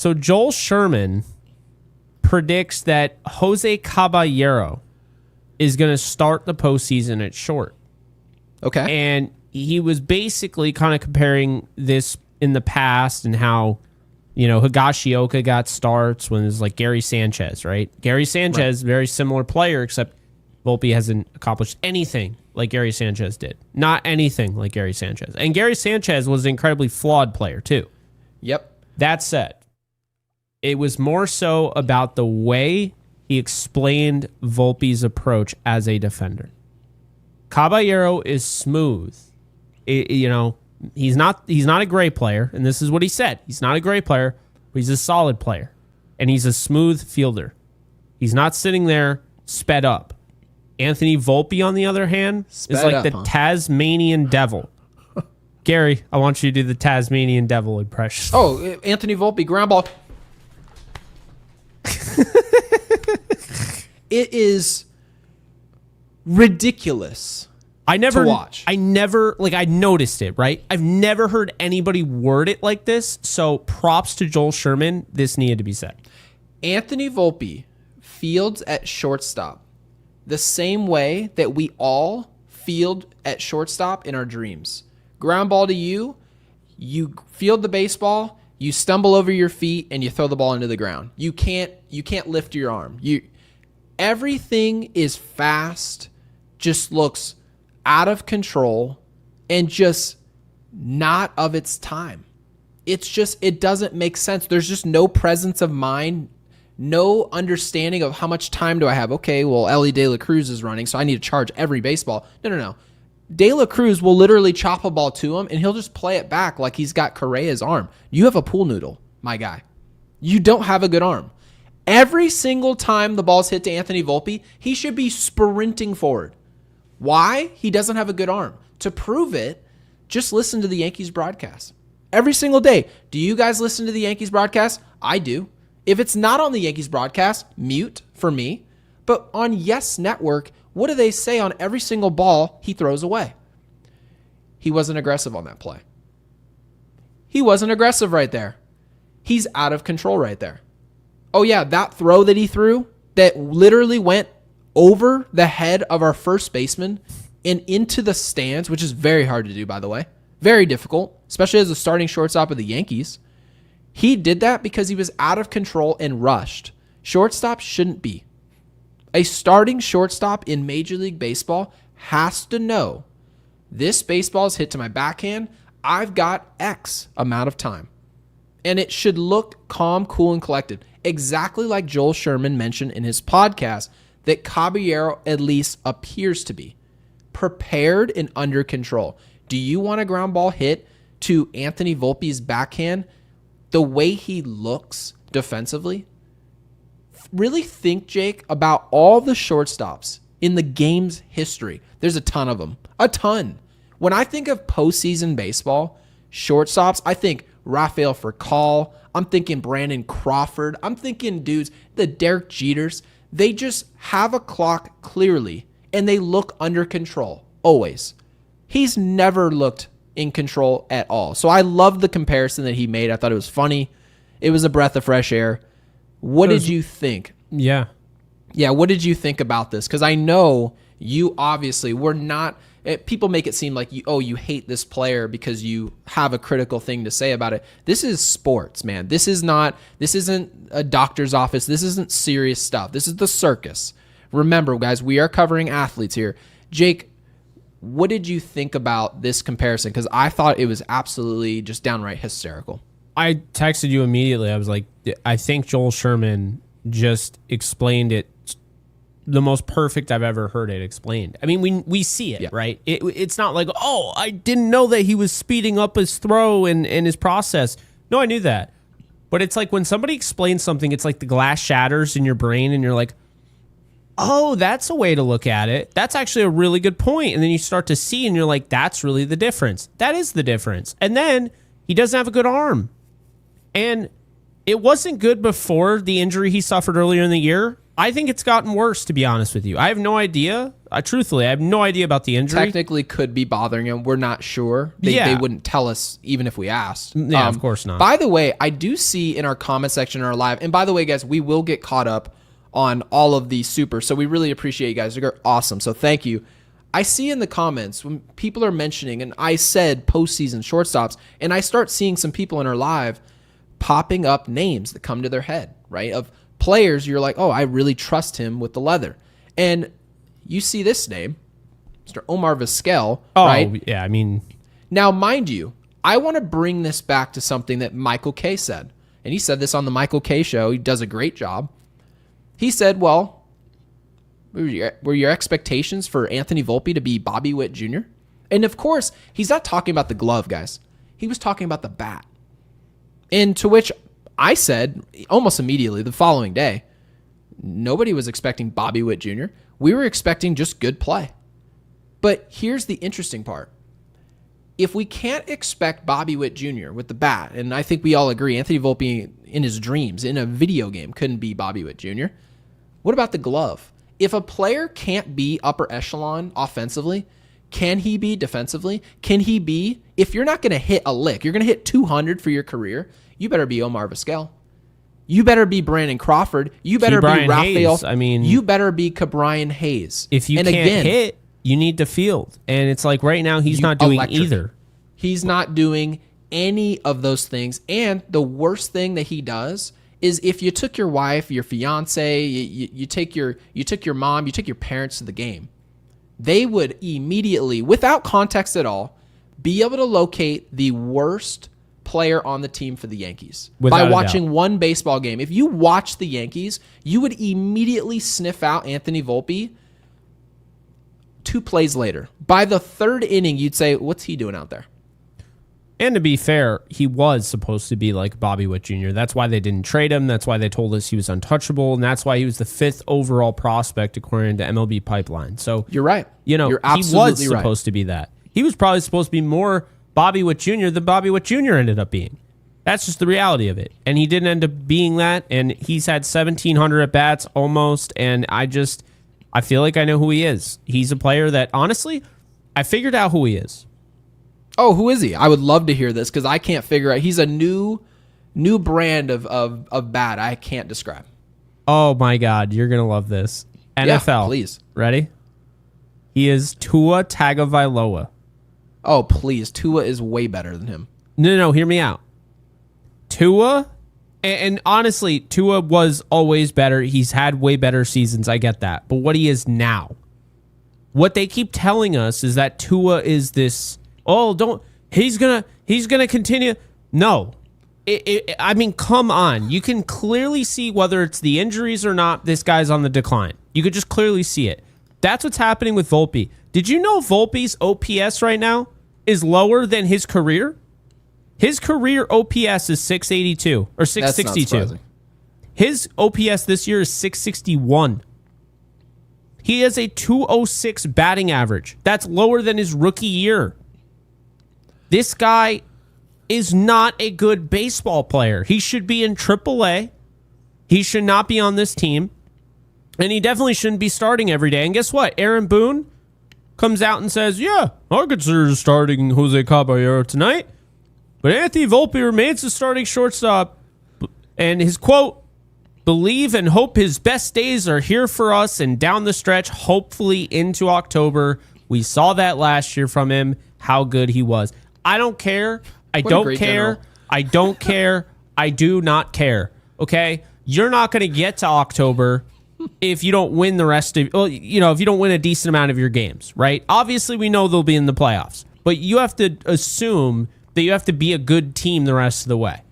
So Joel Sherman predicts that Jose Caballero is going to start the postseason at short. Okay. And he was basically kind of comparing this in the past and how, Higashioka got starts when it was like Gary Sanchez, right? Gary Sanchez, very similar player, except Volpe hasn't accomplished anything like Gary Sanchez did. Not anything like Gary Sanchez. And Gary Sanchez was an incredibly flawed player, too. Yep. That said, it was more so about the way he explained Volpe's approach as a defender. Caballero is smooth. He's not a great player, and this is what he said. He's not a great player, but he's a solid player, and he's a smooth fielder. He's not sitting there sped up. Anthony Volpe, on the other hand, is like the Tasmanian devil. Gary, I want you to do the Tasmanian devil impression. Oh, Anthony Volpe, ground ball. It is ridiculous. I never to watch. I noticed it, right? I've never heard anybody word it like this. So props to Joel Sherman. This needed to be said. Anthony Volpe fields at shortstop the same way that we all field at shortstop in our dreams. Ground ball to you, you field the baseball, you stumble over your feet, and you throw the ball into the ground. You can't lift your arm. Everything is fast, just looks out of control, and just not of its time. It doesn't make sense. There's just no presence of mind, no understanding of how much time do I have. Okay, well, Ellie De La Cruz is running, so I need to charge every baseball. No. De La Cruz will literally chop a ball to him, and he'll just play it back like he's got Correa's arm. You have a pool noodle, my guy. You don't have a good arm. Every single time the ball's hit to Anthony Volpe, he should be sprinting forward. Why? He doesn't have a good arm. To prove it, just listen to the Yankees broadcast. Every single day. Do you guys listen to the Yankees broadcast? I do. If it's not on the Yankees broadcast, mute for me. But on Yes Network, what do they say on every single ball he throws away? He wasn't aggressive on that play. He wasn't aggressive right there. He's out of control right there. Oh yeah, that throw that he threw that literally went over the head of our first baseman and into the stands, which is very hard to do, by the way. Very difficult, especially as a starting shortstop of the Yankees. He did that because he was out of control and rushed. Shortstop shouldn't be. A starting shortstop in Major League Baseball has to know this baseball is hit to my backhand. I've got X amount of time. And it should look calm, cool, and collected. Exactly like Joel Sherman mentioned in his podcast that Caballero at least appears to be. Prepared and under control. Do you want a ground ball hit to Anthony Volpe's backhand the way he looks defensively? Really think, Jake, about all the shortstops in the game's history. There's a ton of them. A ton. When I think of postseason baseball, shortstops, I think Rafael Furcal. I'm thinking Brandon Crawford. I'm thinking dudes, the Derek Jeters. They just have a clock clearly, and they look under control, always. He's never looked in control at all. So I love the comparison that he made. I thought it was funny. It was a breath of fresh air. What did you think? Yeah, what did you think about this? Because I know you obviously were not... People make it seem like you hate this player because you have a critical thing to say about it. This is sports, man. This isn't a doctor's office. This isn't serious stuff. This is the circus. Remember, guys, we are covering athletes here. Jake, what did you think about this comparison? Because I thought it was absolutely just downright hysterical. I texted you immediately. I was like, I think Joel Sherman just explained it the most perfect I've ever heard it explained. I mean, we see it, right? It's not like, oh, I didn't know that he was speeding up his throw and his process. No, I knew that. But it's like when somebody explains something, it's like the glass shatters in your brain and you're like, oh, that's a way to look at it. That's actually a really good point. And then you start to see and you're like, that's really the difference. That is the difference. And then he doesn't have a good arm. And it wasn't good before the injury he suffered earlier in the year. I think it's gotten worse, to be honest with you. I have no idea. Truthfully, I have no idea about the injury. Technically could be bothering him. We're not sure. They wouldn't tell us even if we asked. Yeah, of course not. By the way, I do see in our comment section in our live, and by the way, guys, we will get caught up on all of these supers, so we really appreciate you guys. You're awesome, so thank you. I see in the comments when people are mentioning, and I said postseason shortstops, and I start seeing some people in our live popping up names that come to their head, right? Of players, you're like, oh, I really trust him with the leather. And you see this name, Mr. Omar Vizquel, right? Yeah, I mean. Now, mind you, I want to bring this back to something that Michael Kay said. And he said this on the Michael Kay show. He does a great job. He said, well, were your expectations for Anthony Volpe to be Bobby Witt Jr.? And of course, he's not talking about the glove, guys. He was talking about the bat. And to which I said almost immediately the following day, nobody was expecting Bobby Witt Jr. We were expecting just good play. But here's the interesting part. If we can't expect Bobby Witt Jr. with the bat, and I think we all agree Anthony Volpe in his dreams in a video game couldn't be Bobby Witt Jr., what about the glove? If a player can't be upper echelon offensively, can he be defensively? Can he be, if you're not going to hit a lick, you're going to hit 200 for your career, you better be Omar Vizquel. You better be Brandon Crawford. You better be Rafael. I mean, you better be Ke'Bryan Hayes. If you can't hit, you need to field. And it's like right now he's not doing either. He's not doing any of those things. And the worst thing that he does is if you took your wife, your fiance, you took your mom, you took your parents to the game, they would immediately, without context at all, be able to locate the worst player on the team for the Yankees by watching one baseball game. If you watch the Yankees, you would immediately sniff out Anthony Volpe 2 plays later. By the 3rd inning, you'd say, what's he doing out there? And to be fair, he was supposed to be like Bobby Witt Jr. That's why they didn't trade him. That's why they told us he was untouchable. And that's why he was the 5th overall prospect according to MLB Pipeline. So you're right. You know, you're he was supposed to be that. He was probably supposed to be more Bobby Witt Jr. than Bobby Witt Jr. ended up being. That's just the reality of it. And he didn't end up being that. And he's had 1,700 at-bats almost. And I feel like I know who he is. He's a player that, honestly, I figured out who he is. Oh, who is he? I would love to hear this because I can't figure out. He's a new brand of bat I can't describe. Oh, my God. You're going to love this. NFL. Yeah, please. Ready? He is Tua Tagovailoa. Oh, please. Tua is way better than him. No, hear me out. Tua, and honestly, Tua was always better. He's had way better seasons. I get that. But what he is now, what they keep telling us is that Tua is this, he's going to continue. No. I mean, come on. You can clearly see whether it's the injuries or not, this guy's on the decline. You could just clearly see it. That's what's happening with Volpe. Did you know Volpe's OPS right now is lower than his career? His career OPS is 682 or 662. His OPS this year is 661. He has a 206 batting average. That's lower than his rookie year. This guy is not a good baseball player. He should be in AAA. He should not be on this team. And he definitely shouldn't be starting every day. And guess what? Aaron Boone comes out and says, yeah, I consider starting Jose Caballero tonight. But Anthony Volpe remains the starting shortstop. And his quote, believe and hope his best days are here for us and down the stretch, hopefully into October. We saw that last year from him, how good he was. I don't care. I don't care. I don't care. I do not care. Okay? You're not going to get to October if you don't win the rest of, if you don't win a decent amount of your games, right? Obviously, we know they'll be in the playoffs, but you have to assume that you have to be a good team the rest of the way.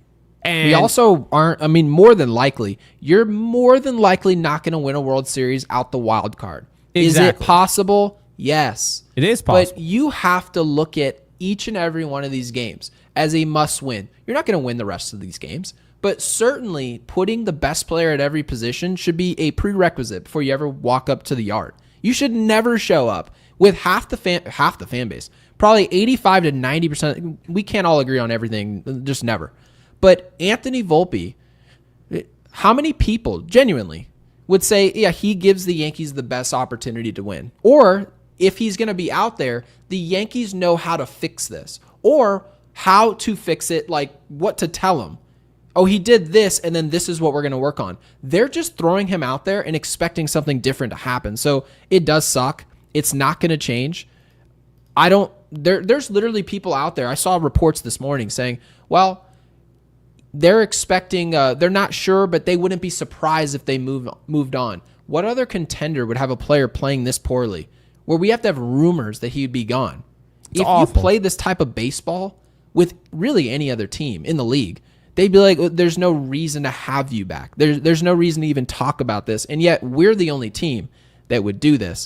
And we also aren't, more than likely, you're more than likely not going to win a World Series out the wild card. Exactly. Is it possible? Yes. It is possible. But you have to look at each and every one of these games as a must win. You're not going to win the rest of these games. But certainly, putting the best player at every position should be a prerequisite before you ever walk up to the yard. You should never show up with half the fan base, probably 85 to 90%. We can't all agree on everything, just never. But Anthony Volpe, how many people, genuinely, would say, yeah, he gives the Yankees the best opportunity to win. Or if he's going to be out there, the Yankees know how to fix this or how to fix it, like what to tell him. Oh, he did this, and then this is what we're going to work on. They're just throwing him out there and expecting something different to happen. So it does suck. It's not going to change. There's literally people out there. I saw reports this morning saying, well, they're expecting, they're not sure, but they wouldn't be surprised if they moved on. What other contender would have a player playing this poorly where we have to have rumors that he'd be gone? If you play this type of baseball with really any other team in the league, they'd be like, there's no reason to have you back. There's no reason to even talk about this. And yet we're the only team that would do this.